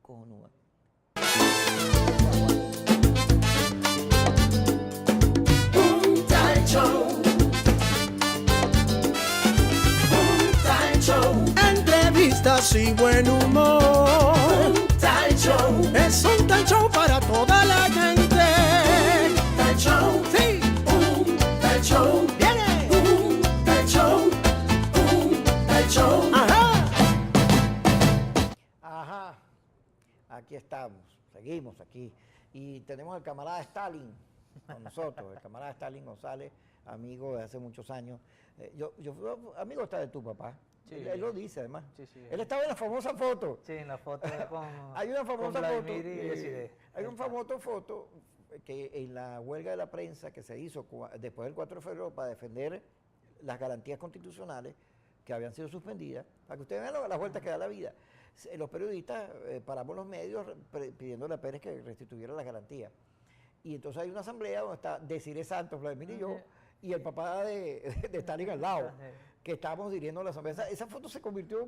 cojonúa. Un tal show. Un tal show. Entrevistas y buen humor. Un tal show. Es un tal show para toda la gente. Tal show. Sí, Un tal show. viene. Un tal show. Un tal show. Ajá. Ajá, aquí estamos, seguimos aquí. Y tenemos al camarada Stalin con nosotros, el camarada Stalin González, amigo de hace muchos años. Yo fui amigo hasta de tu papá. Sí. Él lo dice además. Sí, sí. Él estaba en la famosa foto. Sí, en la foto con, Hay una con famosa foto. Vladimir y Desiree. Hay Ahí una está. famosa foto que en la huelga de la prensa que se hizo después del 4 de febrero para defender las garantías constitucionales que habían sido suspendidas, para que ustedes vean las vueltas que da la vida. Los periodistas paramos los medios pidiéndole a Pérez que restituyera las garantías. Y entonces hay una asamblea donde está Desiree Santos, Vladimir y yo, y el papá de Stalin al lado, que estábamos dirigiendo la asamblea. Esa foto se convirtió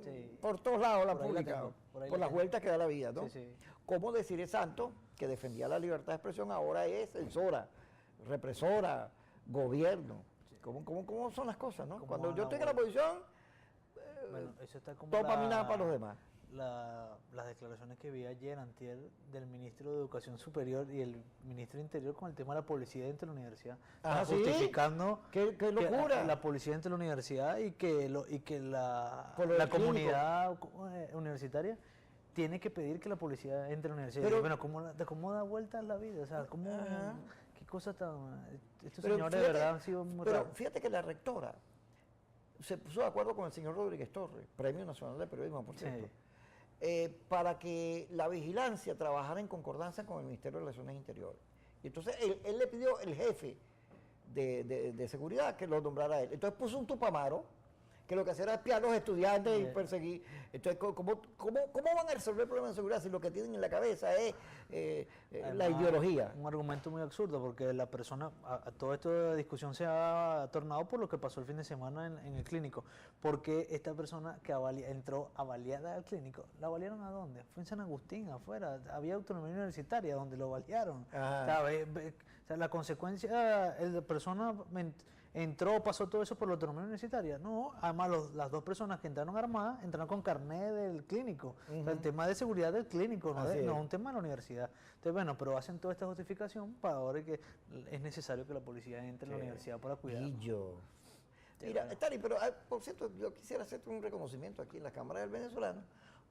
Sí. por todos lados, la Por ahí la publicaron, tengo, por ahí por la las tengo. vueltas que da la vida, ¿no? Sí, sí. Como Desiree Santos, que defendía la libertad de expresión, ahora es censora, represora, gobierno. ¿Cómo son las cosas, no? ¿Cómo Cuando van yo a estoy en la volver? oposición, Bueno, eso está como todo para mí, nada para los demás. las declaraciones que vi ayer, antier, del ministro de Educación Superior y el ministro de Interior con el tema de la publicidad dentro de la universidad. O sea, Ah, ¿sí? justificando ¡Qué que locura! la publicidad dentro de la universidad y que Por lo la del comunidad universitaria tiene que pedir que la publicidad entre a la universidad. Pero- Bueno, ¿cómo da vueltas la vida? O sea, ¿cómo, Ajá. qué cosa tan... Estos Pero señores de fíjate- verdad han sido muy Pero raros. fíjate que la rectora se puso de acuerdo con el señor Rodríguez Torres, Premio Nacional de Periodismo, por Sí. cierto, para que la vigilancia trabajara en concordancia con el Ministerio de Relaciones Interiores. Y entonces él le pidió el jefe de seguridad que lo nombrara él. Entonces puso un tupamaro que lo que hacía era espiar a los estudiantes y Sí. perseguir. Entonces, ¿cómo van a resolver el problema de seguridad si lo que tienen en la cabeza es la Además, ideología? Un argumento muy absurdo, porque la persona, a todo esto de discusión se ha tornado por lo que pasó el fin de semana en el clínico. Porque esta persona que entró avaliada al clínico, ¿la avaliaron a dónde? Fue en San Agustín, afuera. Había autonomía universitaria donde lo avaliaron. Ajá. O sea, o sea, la consecuencia, la persona entró, pasó todo eso por la autonomía universitaria. No, además las dos personas que entraron armadas entraron con carnet del clínico. O sea, el tema de seguridad del clínico, no Así es es. un tema de la universidad. Entonces, bueno, pero hacen toda esta justificación para ahora que es necesario que la policía entre en la universidad para cuidar. Pillo. Sí, Mira, bueno. Stali, pero por cierto, yo quisiera hacerte un reconocimiento aquí en la Cámara del Venezolano,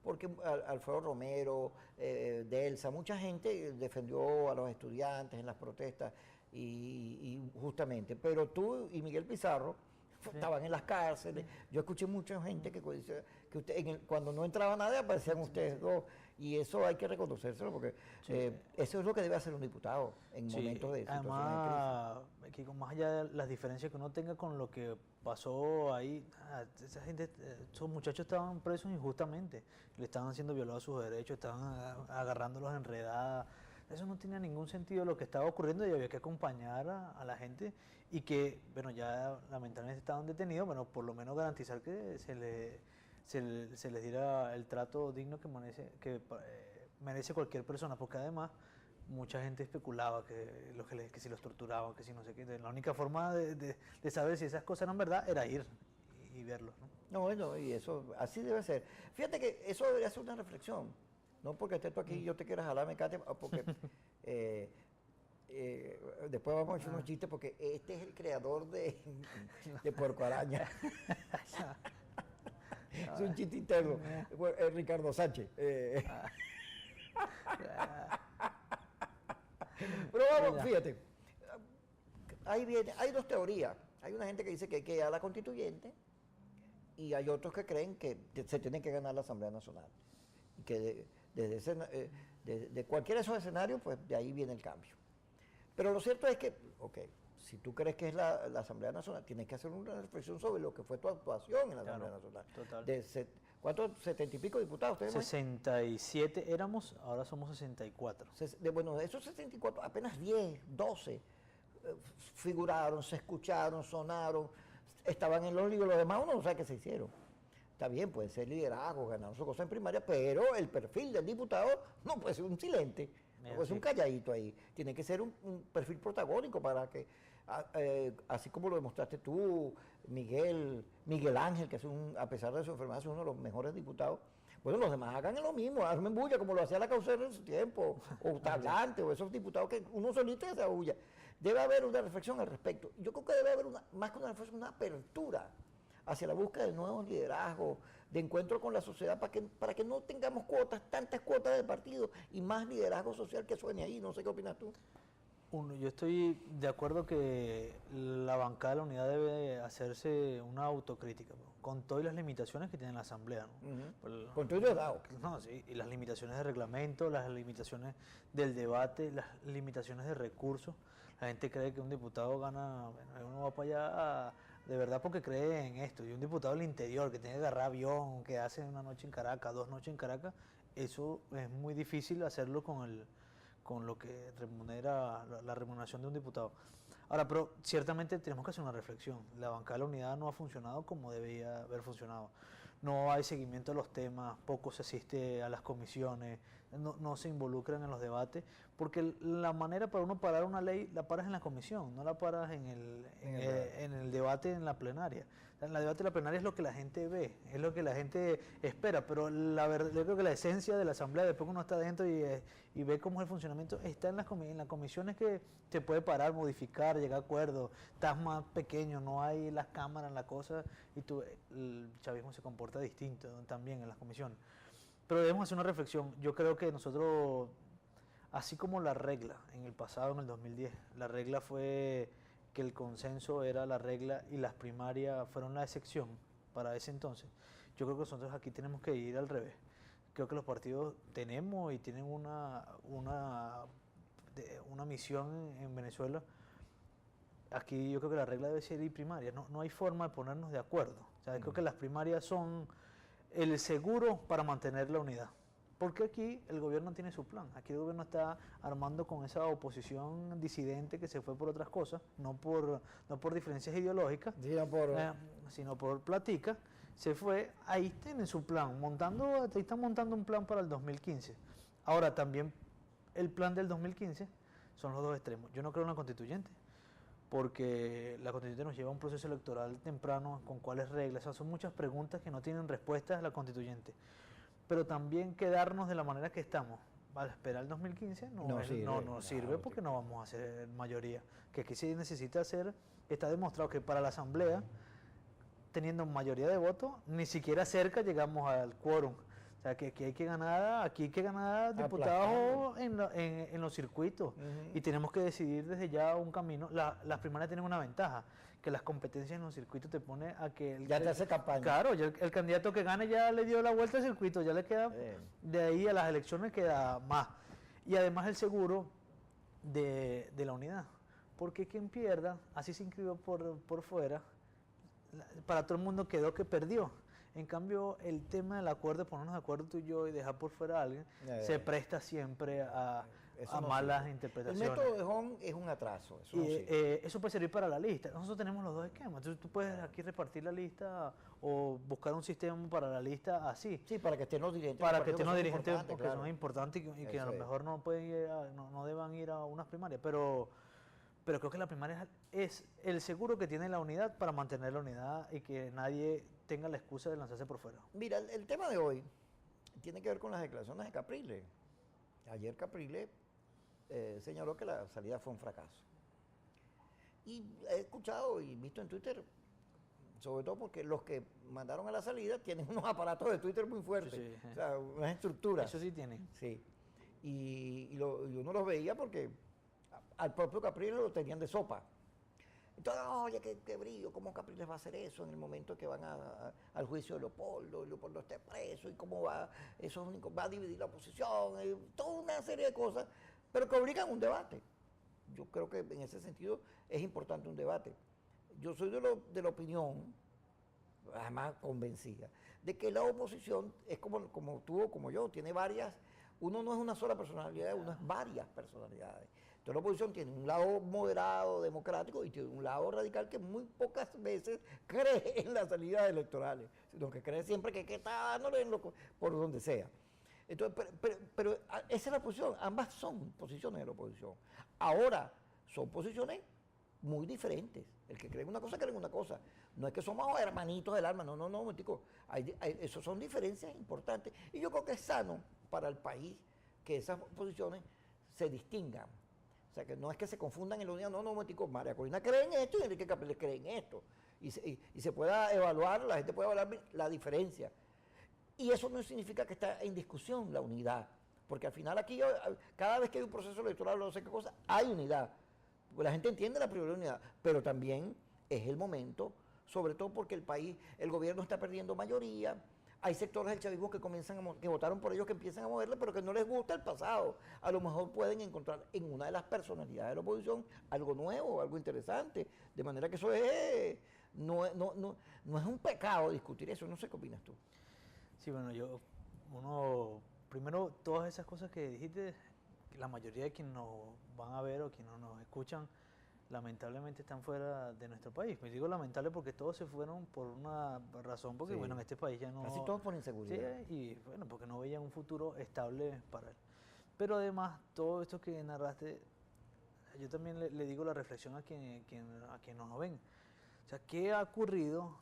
porque Alfredo Romero, Delsa, mucha gente defendió a los estudiantes en las protestas y justamente, pero tú y Miguel Pizarro estaban en las cárceles. Yo escuché mucha gente que dice que cuando no entraba nadie aparecían ustedes dos, y eso hay que reconocérselo porque eso es lo que debe hacer un diputado en Sí, momentos de situaciones de crisis. además, que más allá de las diferencias que uno tenga con lo que pasó ahí, esa gente, esos muchachos estaban presos injustamente, le estaban siendo violados sus derechos, estaban agarrándolos en redadas. Eso no tenía ningún sentido lo que estaba ocurriendo y había que acompañar a la gente y que, bueno, ya lamentablemente estaban detenidos, bueno, por lo menos garantizar que se les diera el trato digno que merece cualquier persona, porque además mucha gente especulaba que si los torturaban, que si no sé qué. La única forma de saber si esas cosas eran verdad era ir y verlos, ¿no? No, bueno, y eso, así debe ser. Fíjate que eso debería ser una reflexión. No porque estés tú aquí y yo te quiera jalar mecate, porque después vamos a echar unos chistes, porque este es el creador de Puerco Araña. Es un chiste interno. Ricardo Sánchez. Pero vamos, fíjate. Hay dos teorías. Hay una gente que dice que hay que ir a la constituyente y hay otros que creen que se tiene que ganar la Asamblea Nacional. Y que de cualquiera de esos escenarios, pues de ahí viene el cambio. Pero lo cierto es que, ok, si tú crees que es la Asamblea Nacional, tienes que hacer una reflexión sobre lo que fue tu actuación en la Claro, Asamblea Nacional. total. ¿Cuántos? 70 y pico diputados. ¿Ustedes 67 éramos, ahora somos 64. Bueno, de esos 64, apenas 10, 12 figuraron, se escucharon, sonaron, estaban en los libros, los demás uno no sabe qué se hicieron. Está bien, puede ser liderazgo, ganar sus cosas en primaria, pero el perfil del diputado no puede ser un silente, no puede ser un calladito ahí. Tiene que ser un perfil protagónico para que, así como lo demostraste tú, Miguel Ángel, que es a pesar de su enfermedad, es uno de los mejores diputados. Bueno, los demás hagan lo mismo, armen bulla como lo hacía la Caucera en su tiempo, o Tablante, o esos diputados que uno solito hace bulla. Debe haber una reflexión al respecto. Yo creo que debe haber más que una reflexión, una apertura hacia la búsqueda de nuevos liderazgos, de encuentro con la sociedad, para que no tengamos tantas cuotas de partido y más liderazgo social que suene ahí. No sé qué opinas tú. Yo estoy de acuerdo que la bancada de la unidad debe hacerse una autocrítica, ¿no? Con todas las limitaciones que tiene la Asamblea, ¿no? Con todo eso dado. No, sí, y las limitaciones de reglamento, las limitaciones del debate, las limitaciones de recursos. La gente cree que un diputado gana, bueno, uno va para allá de verdad porque cree en esto. Y un diputado del interior que tiene que agarrar avión, que hace una noche en Caracas, 2 noches en Caracas, eso es muy difícil hacerlo con lo que remunera la remuneración de un diputado. Ahora, pero ciertamente tenemos que hacer una reflexión. La bancada de la unidad no ha funcionado como debía haber funcionado. No hay seguimiento a los temas, poco se asiste a las comisiones, no se involucran en los debates, porque la manera para uno parar una ley la paras en la comisión, no la paras en el debate en la plenaria. El debate en la plenaria es lo que la gente ve, es lo que la gente espera, pero la verdad, yo creo que la esencia de la asamblea, después que uno está dentro y ve cómo es el funcionamiento, está en las comisiones que te puede parar, modificar, llegar a acuerdos, estás más pequeño, no hay las cámaras, la cosa, y el chavismo se comporta distinto también en las comisiones. Pero debemos hacer una reflexión. Yo creo que nosotros, así como la regla en el pasado, en el 2010, la regla fue que el consenso era la regla y las primarias fueron la excepción para ese entonces. Yo creo que nosotros aquí tenemos que ir al revés. Creo que los partidos tenemos y tienen una misión en Venezuela. Aquí yo creo que la regla debe ser ir primaria. No hay forma de ponernos de acuerdo. O sea, creo que las primarias son el seguro para mantener la unidad. Porque aquí el gobierno tiene su plan. Aquí el gobierno está armando con esa oposición disidente que se fue por otras cosas, no por diferencias ideológicas, sino por platica. Se fue, ahí tienen su plan, ahí están montando un plan para el 2015. Ahora también el plan del 2015 son los dos extremos. Yo no creo en la constituyente, porque la constituyente nos lleva a un proceso electoral temprano, con cuáles reglas, o sea, son muchas preguntas que no tienen respuestas a la constituyente. Pero también quedarnos de la manera que estamos para esperar el 2015 no sirve porque no vamos a hacer mayoría. Que aquí se necesita hacer, está demostrado que para la asamblea, teniendo mayoría de votos, ni siquiera cerca llegamos al quórum. O sea, que aquí hay que ganar diputados en los circuitos. Y tenemos que decidir desde ya un camino. Las primarias tienen una ventaja, que las competencias en los circuitos te pone a que... Ya te hace campaña. Claro, ya el candidato que gane ya le dio la vuelta al circuito, ya le queda, de ahí a las elecciones queda más. Y además el seguro de la unidad. Porque quien pierda, así se inscribió por fuera, para todo el mundo quedó que perdió. En cambio, el tema del acuerdo, ponernos de acuerdo tú y yo y dejar por fuera a alguien, se presta siempre a malas interpretaciones. El método de Hong es un atraso. Eso puede servir para la lista. Nosotros tenemos los dos esquemas. Entonces tú puedes aquí repartir la lista o buscar un sistema para la lista así. Sí, para que estén los dirigentes. Para que estén los dirigentes porque son importantes y que a lo mejor no deban ir a unas primarias. Pero creo que la primaria es el seguro que tiene la unidad para mantener la unidad y que nadie tenga la excusa de lanzarse por fuera. Mira, el tema de hoy tiene que ver con las declaraciones de Capriles. Ayer Capriles señaló que la salida fue un fracaso. Y he escuchado y visto en Twitter, sobre todo porque los que mandaron a la salida tienen unos aparatos de Twitter muy fuertes, Sí. o sea, unas estructuras. Eso sí tienen. Sí. Y uno los veía porque al propio Capriles lo tenían de sopa. Entonces, oye, qué brillo, ¿cómo Capriles va a hacer eso en el momento que van al juicio de Leopoldo esté preso y cómo va a dividir la oposición, toda una serie de cosas, pero que obligan un debate. Yo creo que en ese sentido es importante un debate. Yo soy de la opinión, además convencida, de que la oposición es como tú o como yo, tiene varias, uno no es una sola personalidad, uno es varias personalidades. Entonces la oposición tiene un lado moderado, democrático, y tiene un lado radical que muy pocas veces cree en las salidas electorales, sino que cree siempre que está dándole por donde sea. Entonces, pero esa es la posición, ambas son posiciones de la oposición. Ahora, son posiciones muy diferentes. El que cree en una cosa, cree en una cosa. No es que somos hermanitos del alma, no, momentico. Eso son diferencias importantes. Y yo creo que es sano para el país que esas posiciones se distingan. O sea, que no es que se confundan en la unidad, no, momentico, María Corina cree en esto y Enrique Capriles cree en esto. Y se pueda evaluar, la gente puede evaluar la diferencia. Y eso no significa que está en discusión la unidad, porque al final aquí, cada vez que hay un proceso electoral o no sé qué cosa, hay unidad. Porque la gente entiende la prioridad de unidad, pero también es el momento, sobre todo porque el país, el gobierno está perdiendo mayoría, hay sectores del chavismo que que votaron por ellos, que empiezan a moverle, pero que no les gusta el pasado. A lo mejor pueden encontrar en una de las personalidades de la oposición algo nuevo, algo interesante, de manera que eso no es un pecado discutir eso. No sé qué opinas tú. Sí, bueno, primero, todas esas cosas que dijiste, la mayoría de quienes nos van a ver o quienes nos escuchan, lamentablemente están fuera de nuestro país. Me digo lamentable porque todos se fueron por una razón, porque Sí. bueno, en este país ya no... Casi todos por inseguridad. Sí, y bueno, porque no veían un futuro estable para él. Pero además, todo esto que narraste, yo también le digo la reflexión a quien nos ven. O sea, ¿qué ha ocurrido?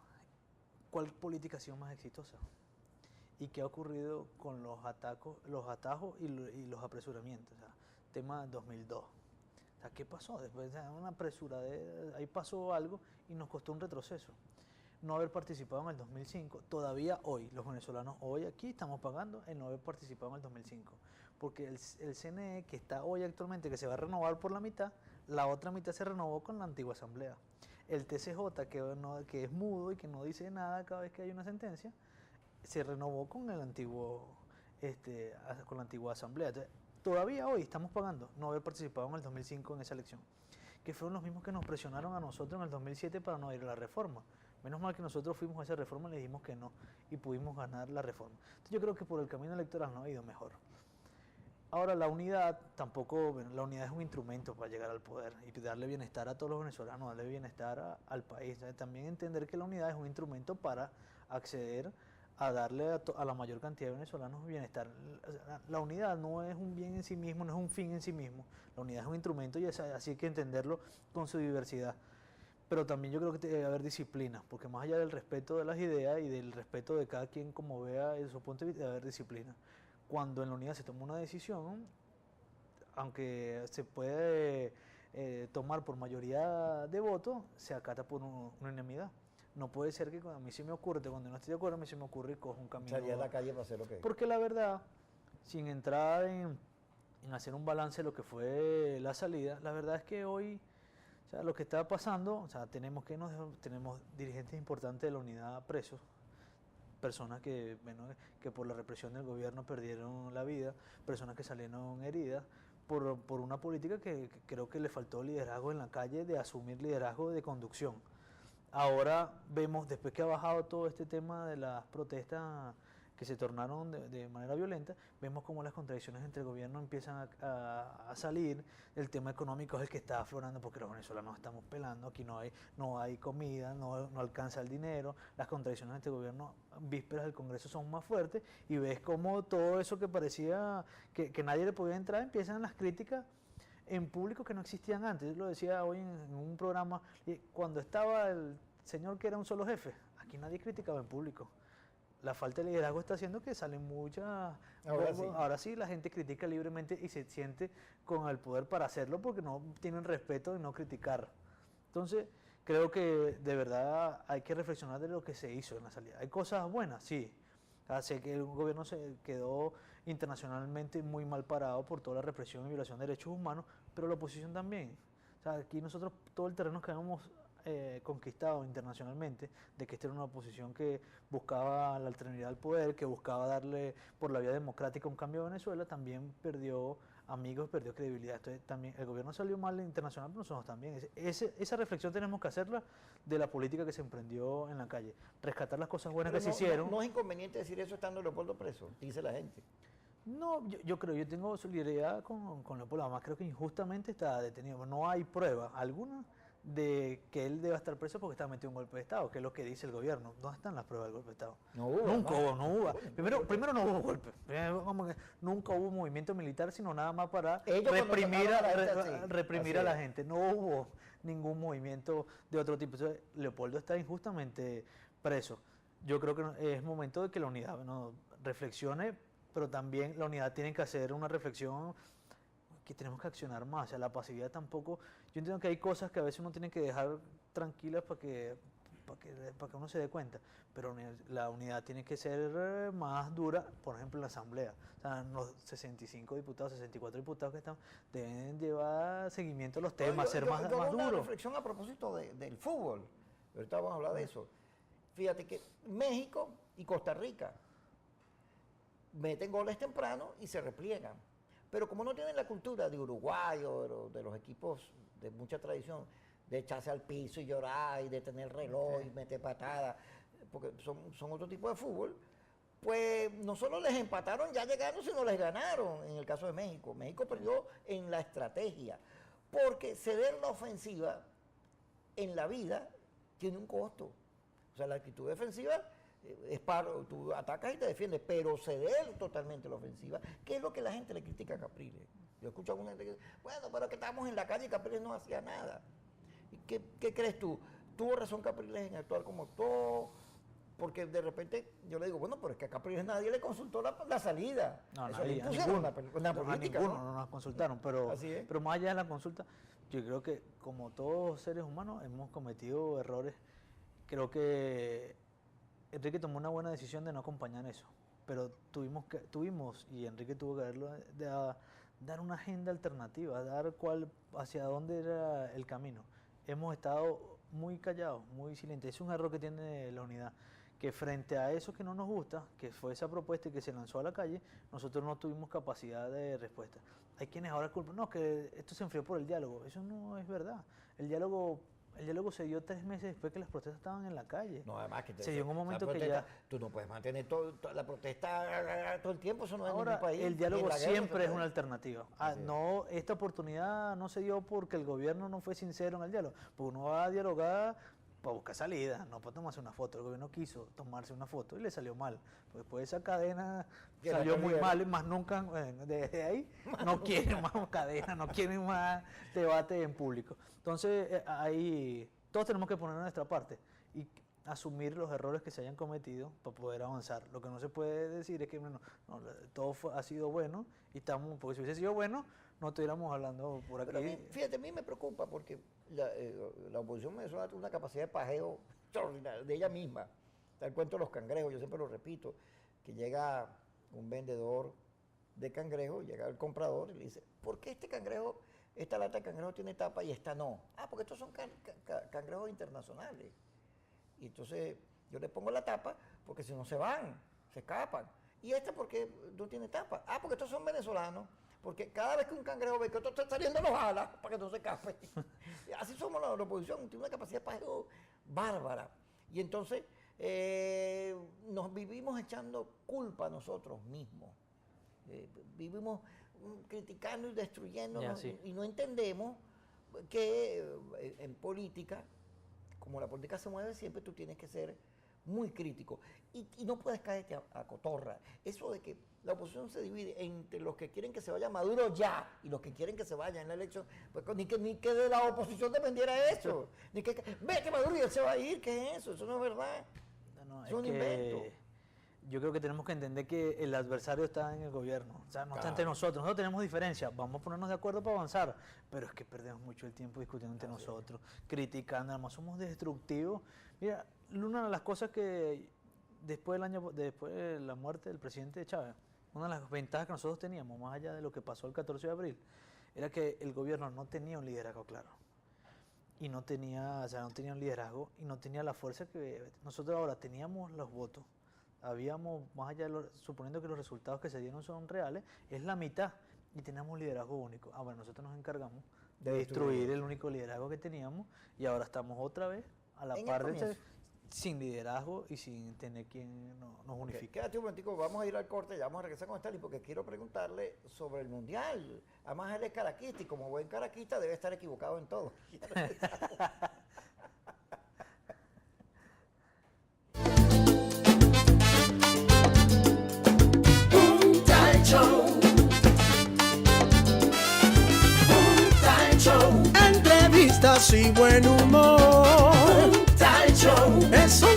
¿Cuál política ha sido más exitosa? ¿Y qué ha ocurrido con los atajos y los apresuramientos? O sea, tema 2002. O sea, ¿qué pasó? Después de una apresuradera, ahí pasó algo y nos costó un retroceso. No haber participado en el 2005, todavía hoy, los venezolanos hoy aquí estamos pagando el no haber participado en el 2005. Porque el CNE que está hoy actualmente, que se va a renovar por la mitad, la otra mitad se renovó con la antigua asamblea. El TCJ, que es mudo y que no dice nada cada vez que hay una sentencia, se renovó con la antigua asamblea. Entonces, todavía hoy estamos pagando no haber participado en el 2005 en esa elección, que fueron los mismos que nos presionaron a nosotros en el 2007 para no ir a la reforma. Menos mal que nosotros fuimos a esa reforma y le dijimos que no y pudimos ganar la reforma. Entonces, yo creo que por el camino electoral no ha ido mejor. Ahora, la unidad la unidad es un instrumento para llegar al poder y darle bienestar a todos los venezolanos, darle bienestar al país. También entender que la unidad es un instrumento para acceder a darle a la mayor cantidad de venezolanos bienestar. La unidad no es un bien en sí mismo, no es un fin en sí mismo. La unidad es un instrumento y así hay que entenderlo con su diversidad. Pero también yo creo que debe haber disciplina, porque más allá del respeto de las ideas y del respeto de cada quien como vea de su punto de vista, debe haber disciplina. Cuando en la unidad se toma una decisión, aunque se puede tomar por mayoría de votos, se acata por unanimidad. No puede ser que a mí se me ocurre, cuando no estoy de acuerdo, a mí se me ocurre y cojo un camino. Salir a la calle para hacer lo que es. Porque la verdad, sin entrar en hacer un balance de lo que fue la salida, la verdad es que hoy, o sea, lo que está pasando, o sea, tenemos dirigentes importantes de la unidad presos, personas que por la represión del gobierno perdieron la vida, personas que salieron heridas, por una política que creo que le faltó liderazgo en la calle, de asumir liderazgo de conducción. Ahora vemos, después que ha bajado todo este tema de las protestas que se tornaron de manera violenta, vemos cómo las contradicciones entre el gobierno empiezan a salir. El tema económico es el que está aflorando porque los venezolanos estamos pelando, aquí no hay comida, no alcanza el dinero, las contradicciones entre el gobierno vísperas del Congreso son más fuertes y ves cómo todo eso que parecía que nadie le podía entrar, empiezan las críticas en público que no existían antes. Yo lo decía hoy en un programa, cuando estaba el señor que era un solo jefe, aquí nadie criticaba en público. La falta de liderazgo está haciendo que salen muchas... Ahora sí la gente critica libremente y se siente con el poder para hacerlo porque no tienen respeto y no criticar. Entonces, creo que de verdad hay que reflexionar de lo que se hizo en la salida. ¿Hay cosas buenas? Sí. Sé que el gobierno se quedó internacionalmente muy mal parado por toda la represión y violación de derechos humanos, pero la oposición también. O sea, aquí nosotros todo el terreno que habíamos conquistado internacionalmente, de que esta era una oposición que buscaba la alternabilidad al poder, que buscaba darle por la vía democrática un cambio a Venezuela, también perdió amigos, perdió credibilidad. Entonces también el gobierno salió mal internacional, pero nosotros también. Esa reflexión tenemos que hacerla de la política que se emprendió en la calle. Rescatar las cosas buenas que se hicieron. No es inconveniente decir eso estando Leopoldo preso, dice la gente. No, yo creo, yo tengo solidaridad con Leopoldo, además creo que injustamente está detenido. No hay prueba alguna de que él deba estar preso porque está metido en un golpe de Estado, que es lo que dice el gobierno. ¿Dónde están las pruebas del golpe de Estado? No hubo, Nunca ¿no? hubo, no hubo. Primero no hubo golpe. Primero, como que nunca hubo movimiento militar, sino nada más para Ellos cuando reprimir, tocaron a la gente, sí. reprimir Así a la es. gente. No hubo ningún movimiento de otro tipo. Entonces, Leopoldo está injustamente preso. Yo creo que es momento de que la unidad, bueno, reflexione, pero también la unidad tiene que hacer una reflexión que tenemos que accionar más. O sea, la pasividad tampoco. Yo entiendo que hay cosas que a veces uno tiene que dejar tranquilas para que uno se dé cuenta, pero la unidad tiene que ser más dura, por ejemplo, en la asamblea. O sea, los 65 diputados, 64 diputados que están, deben llevar seguimiento a los temas, ser más Yo hago una duros. reflexión a propósito del fútbol. Ahorita vamos a hablar de eso. Fíjate que México y Costa Rica meten goles temprano y se repliegan. Pero como no tienen la cultura de Uruguay o de los equipos de mucha tradición, de echarse al piso y llorar y de tener reloj y meter patadas, porque son otro tipo de fútbol, pues no solo les empataron ya llegando, sino les ganaron en el caso de México. México perdió en la estrategia, porque ceder la ofensiva en la vida tiene un costo. O sea, la actitud defensiva es paro, tú atacas y te defiendes, pero ceder totalmente la ofensiva, que es lo que la gente le critica a Capriles. Yo escucho a alguna gente que dice, bueno, pero que estábamos en la calle y Capriles no hacía nada. ¿Y qué crees tú? ¿Tuvo razón Capriles en actuar como todo? Porque de repente yo le digo, bueno, pero es que a Capriles nadie le consultó la salida. No, Eso nadie, le a impusieron ninguno, una a política, ninguno ¿no? no nos consultaron, pero, Así es. pero más allá de la consulta, yo creo que como todos seres humanos hemos cometido errores. Creo que Enrique tomó una buena decisión de no acompañar eso, pero tuvimos y Enrique tuvo que dar una agenda alternativa, hacia dónde era el camino. Hemos estado muy callados, muy silentes. Es un error que tiene la unidad, que frente a eso que no nos gusta, que fue esa propuesta y que se lanzó a la calle, nosotros no tuvimos capacidad de respuesta. Hay quienes ahora culpan, no, que esto se enfrió por el diálogo. Eso no es verdad. El diálogo se dio 3 meses después que las protestas estaban en la calle. No, además que Se dio en un momento que protesta, ya... tú no puedes mantener toda la protesta todo el tiempo, eso no es en Ahora, ningún país. el ni en diálogo la guerra se siempre es puede. una alternativa. Así es. No, esta oportunidad no se dio porque el gobierno no fue sincero en el diálogo. Porque uno va a dialogar para buscar salida, no para tomarse una foto. El gobierno quiso tomarse una foto y le salió mal. Pues después esa cadena Que la salió muy perdieron. mal y más nunca, desde ahí, no quieren más cadena, no quieren más debate en público. Entonces, ahí todos tenemos que poner nuestra parte y asumir los errores que se hayan cometido para poder avanzar. Lo que no se puede decir es que todo ha sido bueno y estamos, porque si hubiese sido bueno, no estuviéramos hablando por Pero aquí. fíjate, a mí me preocupa porque la oposición venezolana tiene una capacidad de pajeo extraordinaria de ella misma. Está el cuento de los cangrejos, yo siempre lo repito, que llega un vendedor de cangrejos, llega el comprador y le dice, ¿por qué esta lata de cangrejo tiene tapa y esta no? Ah, porque estos son cangrejos internacionales. Y entonces yo le pongo la tapa porque si no se van, se escapan. ¿Y este por qué no tiene tapa? Ah, porque estos son venezolanos. Porque cada vez que un cangrejo ve que otro está saliendo, los jala para que no se escape. Así somos la oposición, tiene una capacidad de pajeo bárbara. Y entonces nos vivimos echando culpa a nosotros mismos. Vivimos criticando y destruyéndonos y no entendemos que en política, como la política se mueve, siempre tú tienes que ser muy crítico y no puedes caerte a cotorra. Eso de que la oposición se divide entre los que quieren que se vaya Maduro ya y los que quieren que se vaya en la elección, pues ni que de la oposición dependiera eso. Ni que vete Maduro y él se va a ir, ¿qué es eso? Eso no es verdad. No, es un invento. Yo creo que tenemos que entender que el adversario está en el gobierno, o sea, no está entre nosotros. Nosotros tenemos diferencias, vamos a ponernos de acuerdo para avanzar, pero es que perdemos mucho el tiempo discutiendo entre nosotros, criticando, además somos destructivos. Mira, una de las cosas que después de la muerte del presidente Chávez, una de las ventajas que nosotros teníamos, más allá de lo que pasó el 14 de abril, era que el gobierno no tenía un liderazgo claro. Y no tenía un liderazgo y no tenía la fuerza que nosotros ahora teníamos los votos. Habíamos, más allá suponiendo que los resultados que se dieron son reales, es la mitad y teníamos un liderazgo único. Bueno, nosotros nos encargamos de destruir el único liderazgo que teníamos y ahora estamos otra vez a la par de sin liderazgo y sin tener quien nos Ok, unifique. quédate un momentico, vamos a ir al corte, ya vamos a regresar con Stanley porque quiero preguntarle sobre el Mundial. Además él es caraquista y como buen caraquista debe estar equivocado en todo. Un tal show. Un tal show. Entrevistas y buen humor. Un tal show. Eso